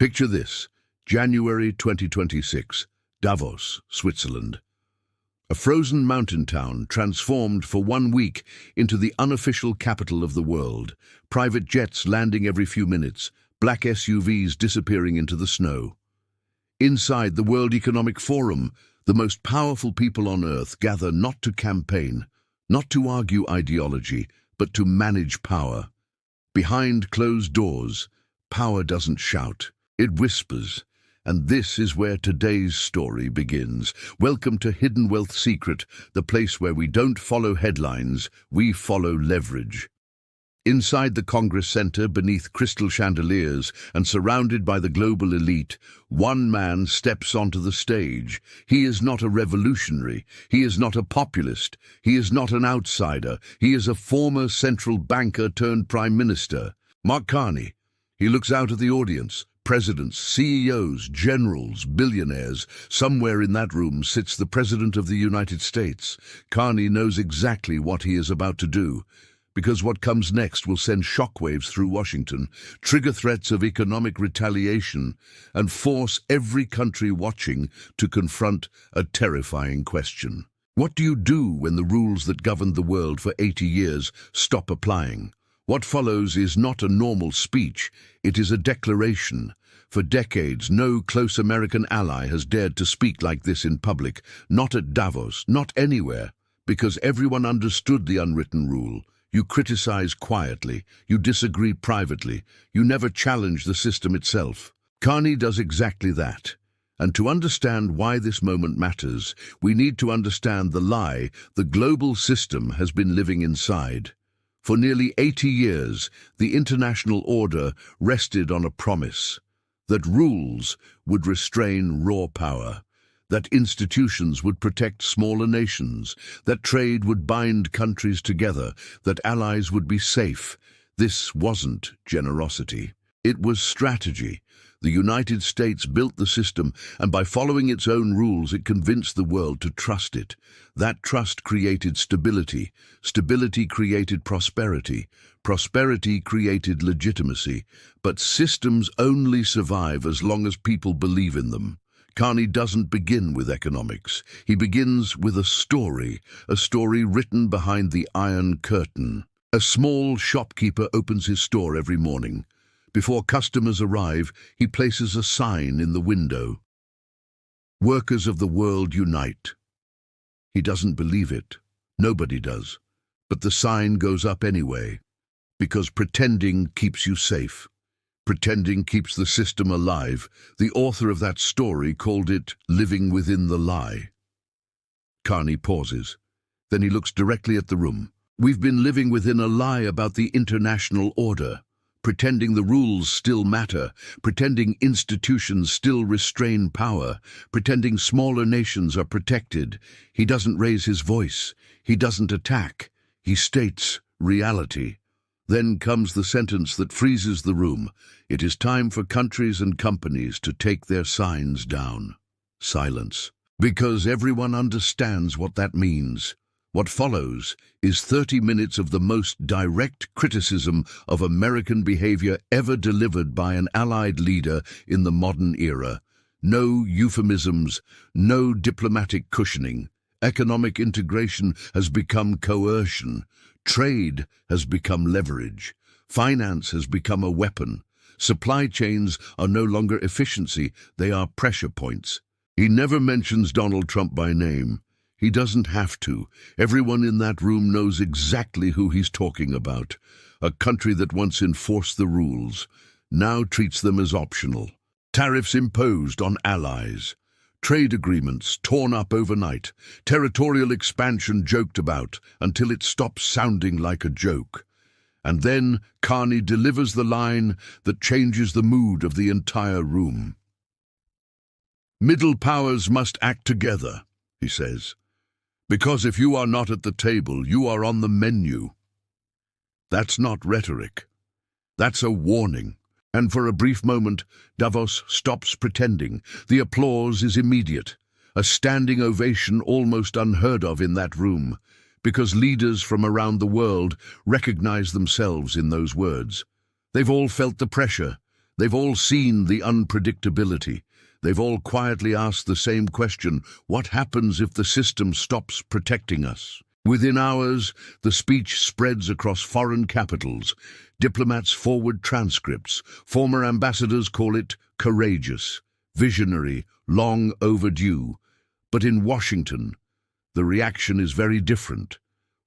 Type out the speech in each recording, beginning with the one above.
Picture this, January 2026, Davos, Switzerland. A frozen mountain town transformed for 1 week into the unofficial capital of the world. Private jets landing every few minutes, black SUVs disappearing into the snow. Inside the World Economic Forum, the most powerful people on earth gather not to campaign, not to argue ideology, but to manage power. Behind closed doors, power doesn't shout, it whispers. And this is where today's story begins. Welcome to Hidden Wealth Secret, the place where we don't follow headlines, we follow leverage. Inside the Congress Center, beneath crystal chandeliers and surrounded by the global elite, one man steps onto the stage. He is not a revolutionary. He is not a populist. He is not an outsider. He is a former central banker turned prime minister. Mark Carney. He looks out at the audience. Presidents, CEOs, generals, billionaires. Somewhere in that room sits the President of the United States. Carney knows exactly what he is about to do, because what comes next will send shockwaves through Washington, trigger threats of economic retaliation, and force every country watching to confront a terrifying question. What do you do when the rules that governed the world for 80 years stop applying? What follows is not a normal speech, it is a declaration. For decades, no close American ally has dared to speak like this in public, not at Davos, not anywhere, because everyone understood the unwritten rule. You criticize quietly, you disagree privately, you never challenge the system itself. Carney does exactly that. And to understand why this moment matters, we need to understand the lie the global system has been living inside. For nearly 80 years, the international order rested on a promise that rules would restrain raw power, that institutions would protect smaller nations, that trade would bind countries together, that allies would be safe. This wasn't generosity. It was strategy. The United States built the system, and by following its own rules, it convinced the world to trust it. That trust created stability. Stability created prosperity. Prosperity created legitimacy. But systems only survive as long as people believe in them. Carney doesn't begin with economics. He begins with a story written behind the Iron Curtain. A small shopkeeper opens his store every morning. Before customers arrive, he places a sign in the window. Workers of the world unite. He doesn't believe it. Nobody does. But the sign goes up anyway, because pretending keeps you safe. Pretending keeps the system alive. The author of that story called it living within the lie. Carney pauses. Then he looks directly at the room. We've been living within a lie about the international order. Pretending the rules still matter, pretending institutions still restrain power, pretending smaller nations are protected. He doesn't raise his voice. He doesn't attack. He states reality. Then comes the sentence that freezes the room. It is time for countries and companies to take their signs down. Silence. Because everyone understands what that means. What follows is 30 minutes of the most direct criticism of American behavior ever delivered by an allied leader in the modern era. No euphemisms, no diplomatic cushioning. Economic integration has become coercion. Trade has become leverage. Finance has become a weapon. Supply chains are no longer efficiency, they are pressure points. He never mentions Donald Trump by name. He doesn't have to. Everyone in that room knows exactly who he's talking about. A country that once enforced the rules now treats them as optional. Tariffs imposed on allies. Trade agreements torn up overnight. Territorial expansion joked about until it stops sounding like a joke. And then Carney delivers the line that changes the mood of the entire room. Middle powers must act together, he says. Because if you are not at the table, you are on the menu. That's not rhetoric. That's a warning. And for a brief moment, Davos stops pretending. The applause is immediate. A standing ovation almost unheard of in that room, because leaders from around the world recognize themselves in those words. They've all felt the pressure. They've all seen the unpredictability. They've all quietly asked the same question: what happens if the system stops protecting us? Within hours, the speech spreads across foreign capitals. Diplomats forward transcripts. Former ambassadors call it courageous, visionary, long overdue. But in Washington, the reaction is very different.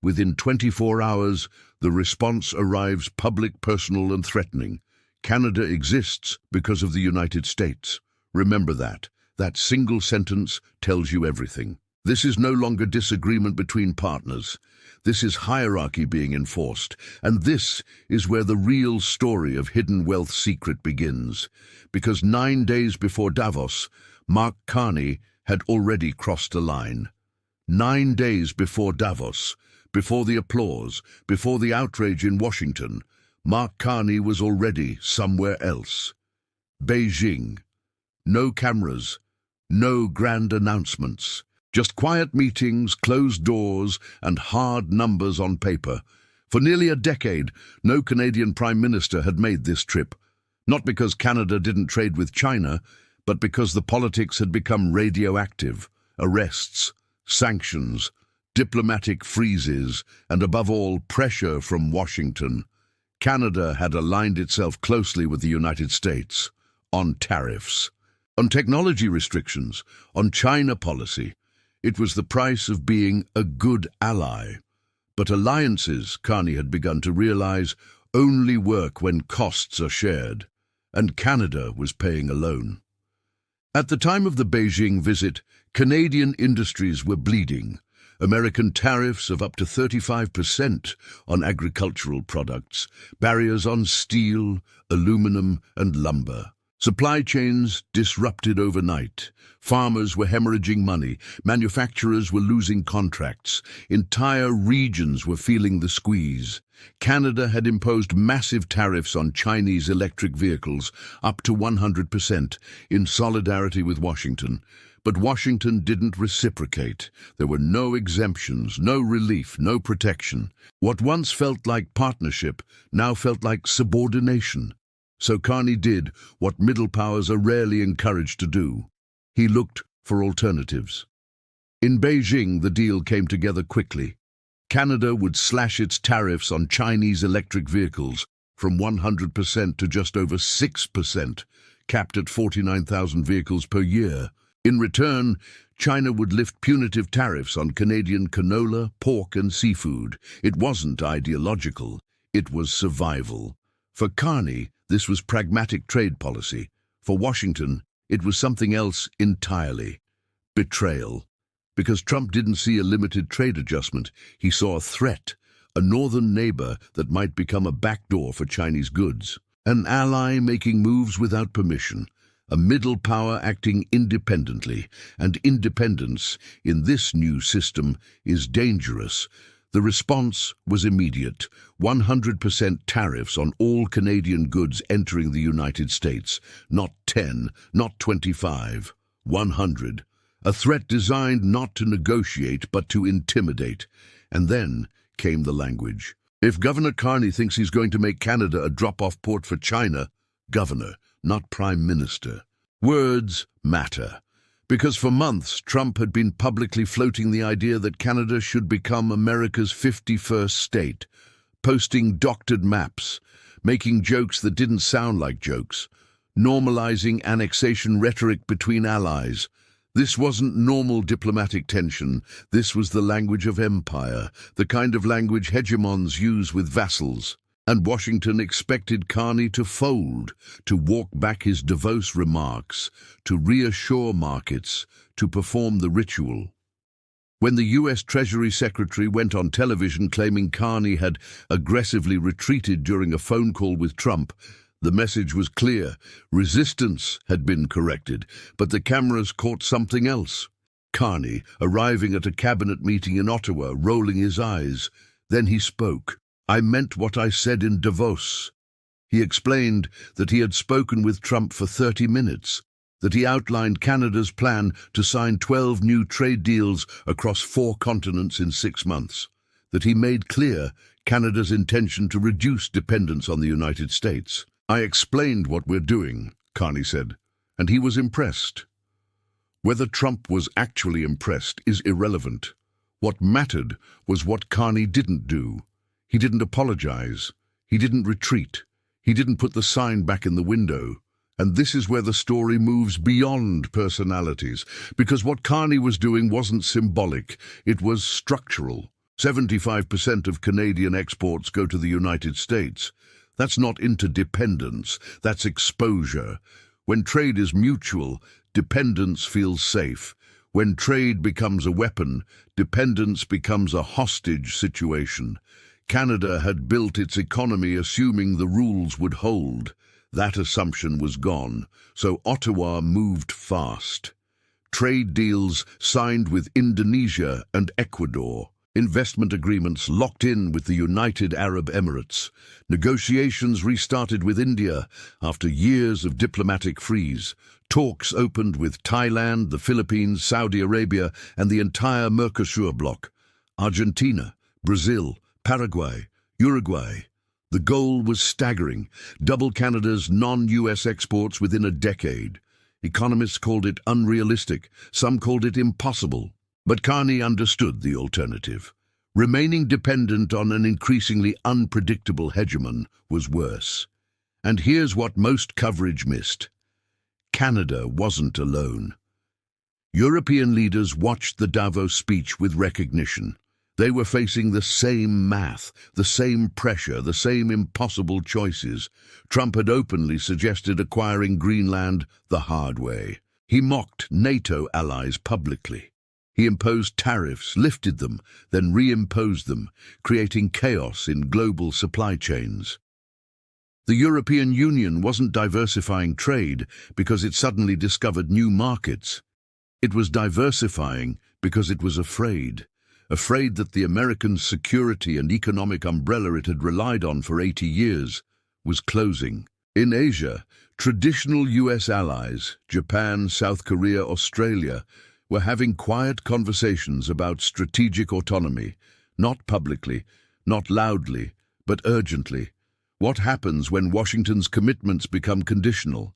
Within 24 hours, the response arrives public, personal, and threatening. Canada exists because of the United States. Remember that. That single sentence tells you everything. This is no longer disagreement between partners. This is hierarchy being enforced. And this is where the real story of hidden wealth secret begins. Because 9 days before Davos, Mark Carney had already crossed a line. 9 days before Davos, before the applause, before the outrage in Washington, Mark Carney was already somewhere else. Beijing. No cameras, no grand announcements. Just quiet meetings, closed doors, and hard numbers on paper. For nearly a decade, no Canadian Prime Minister had made this trip. Not because Canada didn't trade with China, but because the politics had become radioactive. Arrests, sanctions, diplomatic freezes, and above all, pressure from Washington. Canada had aligned itself closely with the United States on tariffs, on technology restrictions, on China policy. It was the price of being a good ally. But alliances, Carney had begun to realize, only work when costs are shared, and Canada was paying alone. At the time of the Beijing visit, Canadian industries were bleeding. American tariffs of up to 35% on agricultural products, barriers on steel, aluminum, and lumber. Supply chains disrupted overnight. Farmers were hemorrhaging money. Manufacturers were losing contracts. Entire regions were feeling the squeeze. Canada had imposed massive tariffs on Chinese electric vehicles, up to 100%, in solidarity with Washington. But Washington didn't reciprocate. There were no exemptions, no relief, no protection. What once felt like partnership now felt like subordination. So Carney did what middle powers are rarely encouraged to do. He looked for alternatives. In Beijing, the deal came together quickly. Canada would slash its tariffs on Chinese electric vehicles from 100% to just over 6%, capped at 49,000 vehicles per year. In return, China would lift punitive tariffs on Canadian canola, pork, and seafood. It wasn't ideological. It was survival. For Carney, this was pragmatic trade policy. For Washington, it was something else entirely. Betrayal. Because Trump didn't see a limited trade adjustment, he saw a threat, a northern neighbor that might become a backdoor for Chinese goods. An ally making moves without permission. A middle power acting independently. And independence, in this new system, is dangerous. The response was immediate. 100% tariffs on all Canadian goods entering the United States. Not 10, not 25, 100. A threat designed not to negotiate, but to intimidate. And then came the language. If Governor Carney thinks he's going to make Canada a drop-off port for China, Governor, not Prime Minister. Words matter. Because for months, Trump had been publicly floating the idea that Canada should become America's 51st state, posting doctored maps, making jokes that didn't sound like jokes, normalizing annexation rhetoric between allies. This wasn't normal diplomatic tension. This was the language of empire, the kind of language hegemons use with vassals. And Washington expected Carney to fold, to walk back his Davos remarks, to reassure markets, to perform the ritual. When the U.S. Treasury Secretary went on television claiming Carney had aggressively retreated during a phone call with Trump, the message was clear. Resistance had been corrected, but the cameras caught something else. Carney, arriving at a cabinet meeting in Ottawa, rolling his eyes. Then he spoke. "I meant what I said in Davos." He explained that he had spoken with Trump for 30 minutes, that he outlined Canada's plan to sign 12 new trade deals across 4 continents in 6 months, that he made clear Canada's intention to reduce dependence on the United States. "I explained what we're doing," Carney said, and he was impressed. Whether Trump was actually impressed is irrelevant. What mattered was what Carney didn't do. He didn't apologize. He didn't retreat. He didn't put the sign back in the window. And this is where the story moves beyond personalities, because what Carney was doing wasn't symbolic, it was structural. 75% of Canadian exports go to the United States. That's not interdependence, that's exposure. When trade is mutual, dependence feels safe. When trade becomes a weapon, dependence becomes a hostage situation. Canada had built its economy assuming the rules would hold. That assumption was gone, so Ottawa moved fast. Trade deals signed with Indonesia and Ecuador. Investment agreements locked in with the United Arab Emirates. Negotiations restarted with India after years of diplomatic freeze. Talks opened with Thailand, the Philippines, Saudi Arabia, and the entire Mercosur bloc. Argentina, Brazil, Paraguay, Uruguay. The goal was staggering, double Canada's non-US exports within a decade. Economists called it unrealistic, some called it impossible. But Carney understood the alternative. Remaining dependent on an increasingly unpredictable hegemon was worse. And here's what most coverage missed. Canada wasn't alone. European leaders watched the Davos speech with recognition. They were facing the same math, the same pressure, the same impossible choices. Trump had openly suggested acquiring Greenland the hard way. He mocked NATO allies publicly. He imposed tariffs, lifted them, then reimposed them, creating chaos in global supply chains. The European Union wasn't diversifying trade because it suddenly discovered new markets. It was diversifying because it was afraid that the American security and economic umbrella it had relied on for 80 years was closing. In Asia, traditional US allies, Japan, South Korea, Australia, were having quiet conversations about strategic autonomy, not publicly, not loudly, but urgently. What happens when Washington's commitments become conditional?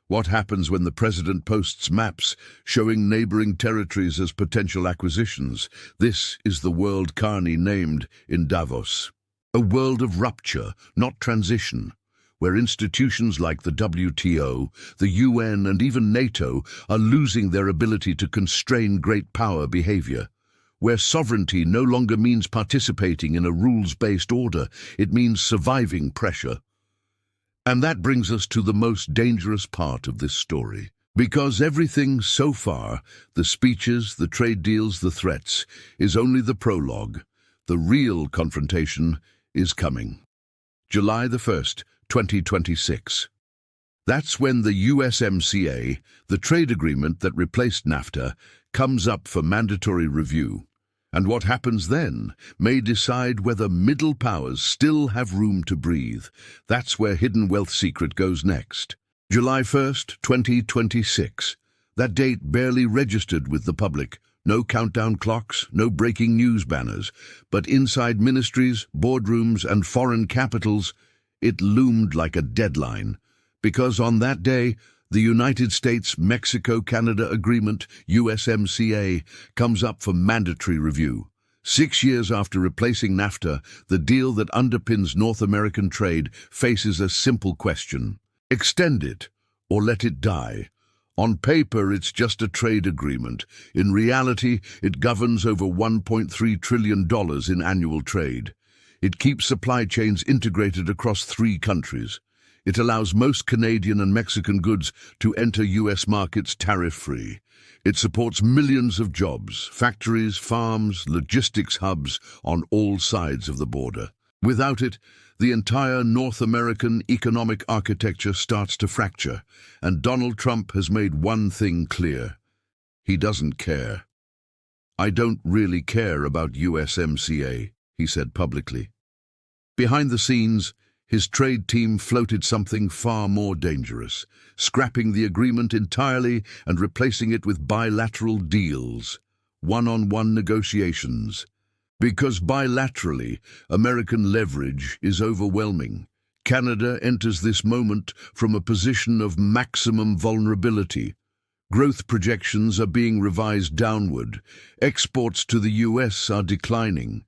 What happens when the president posts maps showing neighboring territories as potential acquisitions? This is the world Carney named in Davos. A world of rupture, not transition, where institutions like the WTO, the UN, and even NATO are losing their ability to constrain great power behavior. Where sovereignty no longer means participating in a rules-based order, it means surviving pressure. And that brings us to the most dangerous part of this story. Because everything so far, the speeches, the trade deals, the threats, is only the prologue. The real confrontation is coming. July the 1st, 2026. That's when the USMCA, the trade agreement that replaced NAFTA, comes up for mandatory review. And what happens then may decide whether middle powers still have room to breathe. That's where Hidden Wealth Secret goes next. July 1st, 2026. That date barely registered with the public. No countdown clocks, no breaking news banners. But inside ministries, boardrooms, and foreign capitals, it loomed like a deadline. Because on that day, the United States-Mexico-Canada Agreement, USMCA, comes up for mandatory review. 6 years after replacing NAFTA, the deal that underpins North American trade faces a simple question. Extend it, or let it die. On paper, it's just a trade agreement. In reality, it governs over $1.3 trillion in annual trade. It keeps supply chains integrated across 3 countries. It allows most Canadian and Mexican goods to enter U.S. markets tariff-free. It supports millions of jobs, factories, farms, logistics hubs on all sides of the border. Without it, the entire North American economic architecture starts to fracture, and Donald Trump has made one thing clear. He doesn't care. "I don't really care about USMCA," he said publicly. Behind the scenes, his trade team floated something far more dangerous, scrapping the agreement entirely and replacing it with bilateral deals, one-on-one negotiations. Because bilaterally, American leverage is overwhelming. Canada enters this moment from a position of maximum vulnerability. Growth projections are being revised downward. Exports to the US are declining.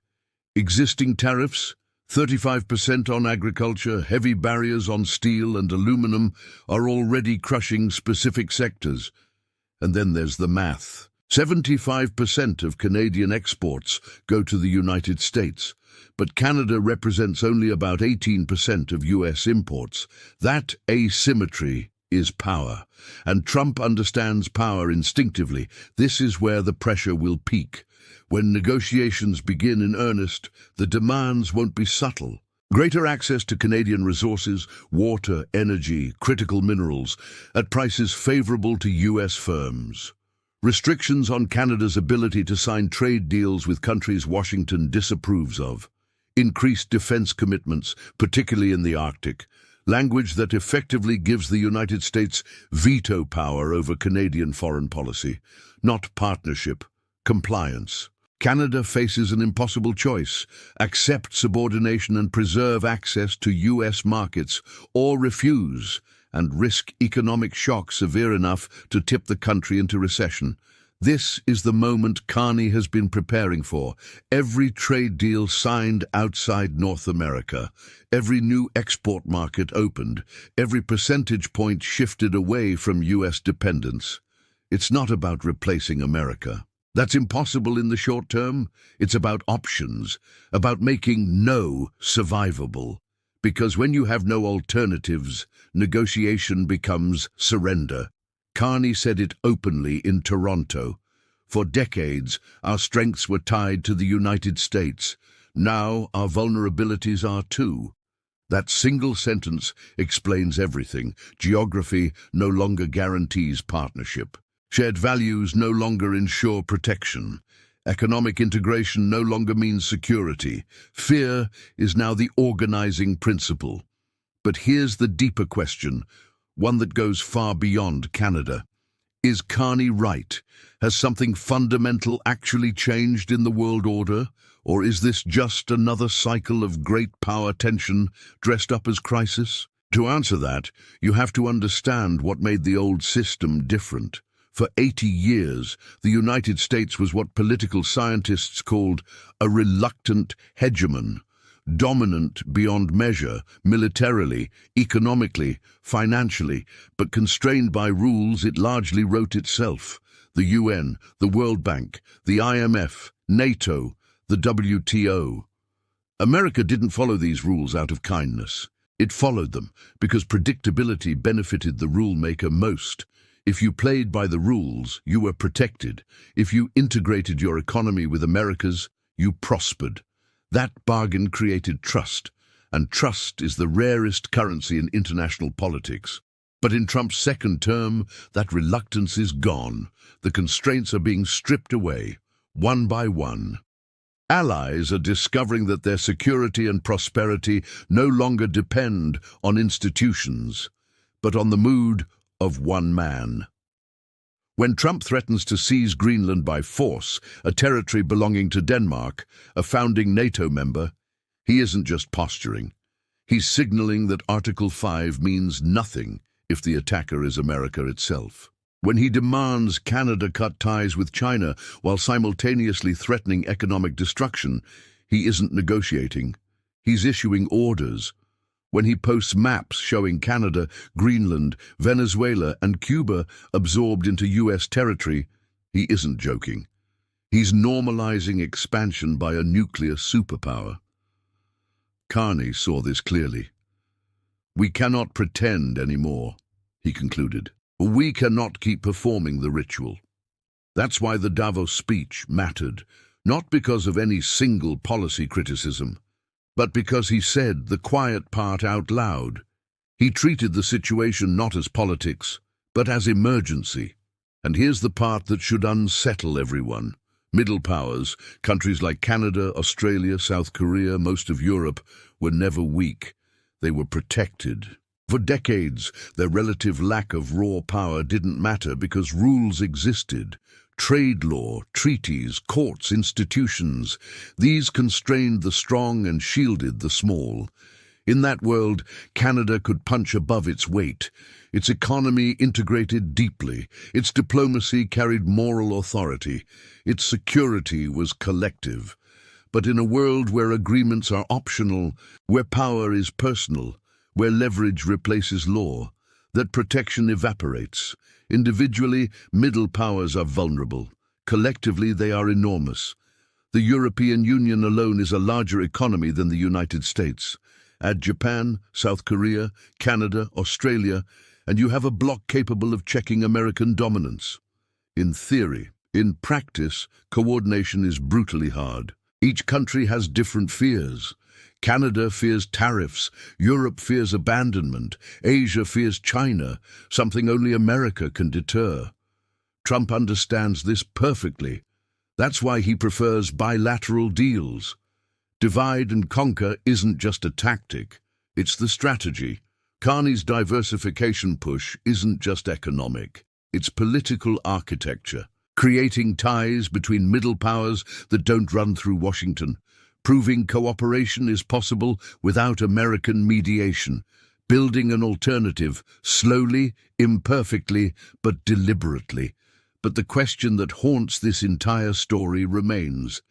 Existing tariffs, 35% on agriculture, heavy barriers on steel and aluminum, are already crushing specific sectors. And then there's the math. 75% of Canadian exports go to the United States, but Canada represents only about 18% of US imports. That asymmetry is power, and Trump understands power instinctively. This is where the pressure will peak. When negotiations begin in earnest, the demands won't be subtle. Greater access to Canadian resources, water, energy, critical minerals, at prices favorable to US firms. Restrictions on Canada's ability to sign trade deals with countries Washington disapproves of. Increased defense commitments, particularly in the Arctic. Language that effectively gives the United States veto power over Canadian foreign policy. Not partnership, compliance. Canada faces an impossible choice: accept subordination and preserve access to US markets, or refuse and risk economic shock severe enough to tip the country into recession. This is the moment Carney has been preparing for. Every trade deal signed outside North America, every new export market opened, every percentage point shifted away from US dependence. It's not about replacing America. That's impossible in the short term. It's about options, about making no survivable. Because when you have no alternatives, negotiation becomes surrender. Carney said it openly in Toronto. For decades, our strengths were tied to the United States. Now our vulnerabilities are too. That single sentence explains everything. Geography no longer guarantees partnership. Shared values no longer ensure protection. Economic integration no longer means security. Fear is now the organizing principle. But here's the deeper question, one that goes far beyond Canada. Is Carney right? Has something fundamental actually changed in the world order? Or is this just another cycle of great power tension dressed up as crisis? To answer that, you have to understand what made the old system different. For 80 years, the United States was what political scientists called a reluctant hegemon, dominant beyond measure, militarily, economically, financially, but constrained by rules it largely wrote itself. The UN, the World Bank, the IMF, NATO, the WTO. America didn't follow these rules out of kindness. It followed them because predictability benefited the rule-maker most. If you played by the rules, you were protected. If you integrated your economy with America's, you prospered. That bargain created trust, and trust is the rarest currency in international politics. But in Trump's second term, that reluctance is gone. The constraints are being stripped away, one by one. Allies are discovering that their security and prosperity no longer depend on institutions, but on the mood of one man. When Trump threatens to seize Greenland by force, a territory belonging to Denmark, a founding NATO member, he isn't just posturing. He's signaling that Article 5 means nothing if the attacker is America itself. When he demands Canada cut ties with China while simultaneously threatening economic destruction, he isn't negotiating. He's issuing orders. When he posts maps showing Canada, Greenland, Venezuela, and Cuba absorbed into US territory, he isn't joking. He's normalizing expansion by a nuclear superpower. Carney saw this clearly. We cannot pretend anymore, he concluded. We cannot keep performing the ritual. That's why the Davos speech mattered, not because of any single policy criticism, but because he said the quiet part out loud. He treated the situation not as politics, but as emergency. And here's the part that should unsettle everyone. Middle powers, countries like Canada, Australia, South Korea, most of Europe, were never weak. They were protected. For decades, their relative lack of raw power didn't matter because rules existed. Trade law, treaties, courts, institutions, these constrained the strong and shielded the small. In that world, Canada could punch above its weight. Its economy integrated deeply. Its diplomacy carried moral authority. Its security was collective. But in a world where agreements are optional, where power is personal, where leverage replaces law, that protection evaporates. Individually, middle powers are vulnerable. Collectively, they are enormous. The European Union alone is a larger economy than the United States. Add Japan, South Korea, Canada, Australia, and you have a bloc capable of checking American dominance. In theory. In practice, coordination is brutally hard. Each country has different fears. Canada fears tariffs, Europe fears abandonment, Asia fears China, something only America can deter. Trump understands this perfectly. That's why he prefers bilateral deals. Divide and conquer isn't just a tactic, it's the strategy. Carney's diversification push isn't just economic, it's political architecture, creating ties between middle powers that don't run through Washington, proving cooperation is possible without American mediation, building an alternative, slowly, imperfectly, but deliberately. But the question that haunts this entire story remains.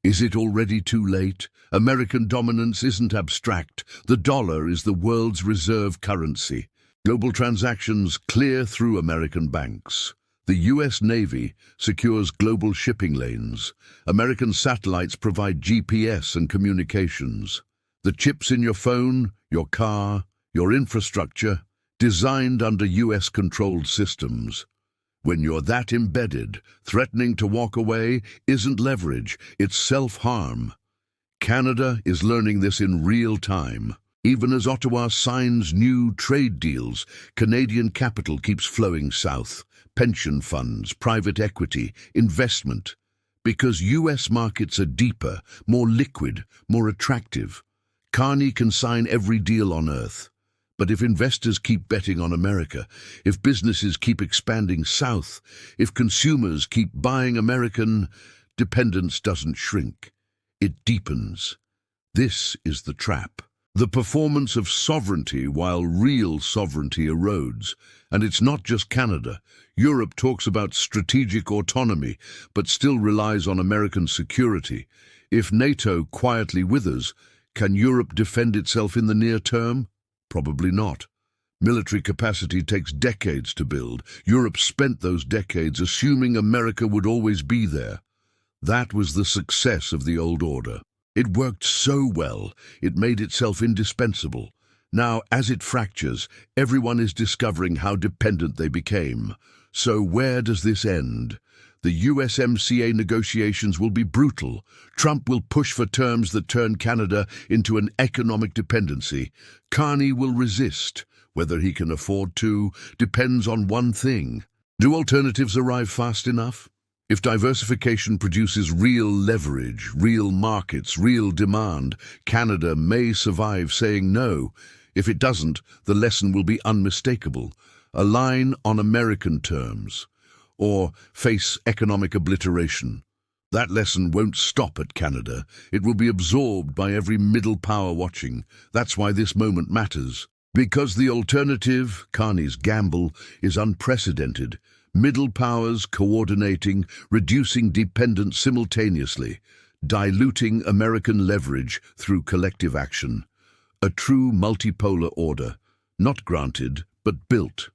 Is it already too late? American dominance isn't abstract. The dollar is the world's reserve currency. Global transactions clear through American banks. The U.S. Navy secures global shipping lanes. American satellites provide GPS and communications. The chips in your phone, your car, your infrastructure, designed under U.S.-controlled systems. When you're that embedded, threatening to walk away isn't leverage, it's self-harm. Canada is learning this in real time. Even as Ottawa signs new trade deals, Canadian capital keeps flowing south. Pension funds, private equity, investment. Because U.S. markets are deeper, more liquid, more attractive. Carney can sign every deal on earth. But if investors keep betting on America, if businesses keep expanding south, if consumers keep buying American, dependence doesn't shrink. It deepens. This is the trap. The performance of sovereignty while real sovereignty erodes. And it's not just Canada. Europe talks about strategic autonomy, but still relies on American security. If NATO quietly withers, can Europe defend itself in the near term? Probably not. Military capacity takes decades to build. Europe spent those decades assuming America would always be there. That was the success of the old order. It worked so well, it made itself indispensable. Now, as it fractures, everyone is discovering how dependent they became. So where does this end? The USMCA negotiations will be brutal. Trump will push for terms that turn Canada into an economic dependency. Carney will resist. Whether he can afford to depends on one thing. Do alternatives arrive fast enough? If diversification produces real leverage, real markets, real demand, Canada may survive saying no. If it doesn't, the lesson will be unmistakable. Align on American terms, or face economic obliteration. That lesson won't stop at Canada. It will be absorbed by every middle power watching. That's why this moment matters. Because the alternative, Carney's gamble, is unprecedented. Middle powers coordinating, reducing dependence simultaneously, diluting American leverage through collective action. A true multipolar order, not granted, but built.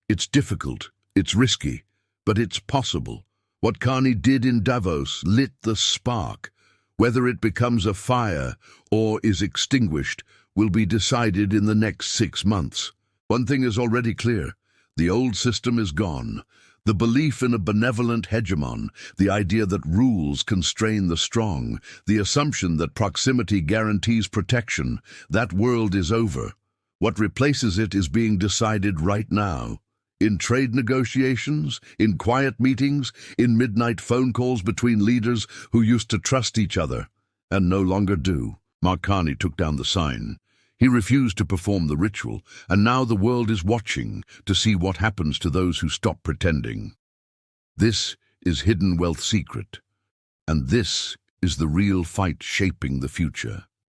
It's difficult, it's risky, but it's possible. What Carney did in Davos lit the spark. Whether it becomes a fire or is extinguished will be decided in the next 6 months. One thing is already clear. The old system is gone. The belief in a benevolent hegemon, the idea that rules constrain the strong, the assumption that proximity guarantees protection, that world is over. What replaces it is being decided right now. In trade negotiations, in quiet meetings, in midnight phone calls between leaders who used to trust each other, and no longer do. Mark Carney took down the sign. He refused to perform the ritual, and now the world is watching to see what happens to those who stop pretending. This is hidden wealth secret, and this is the real fight shaping the future.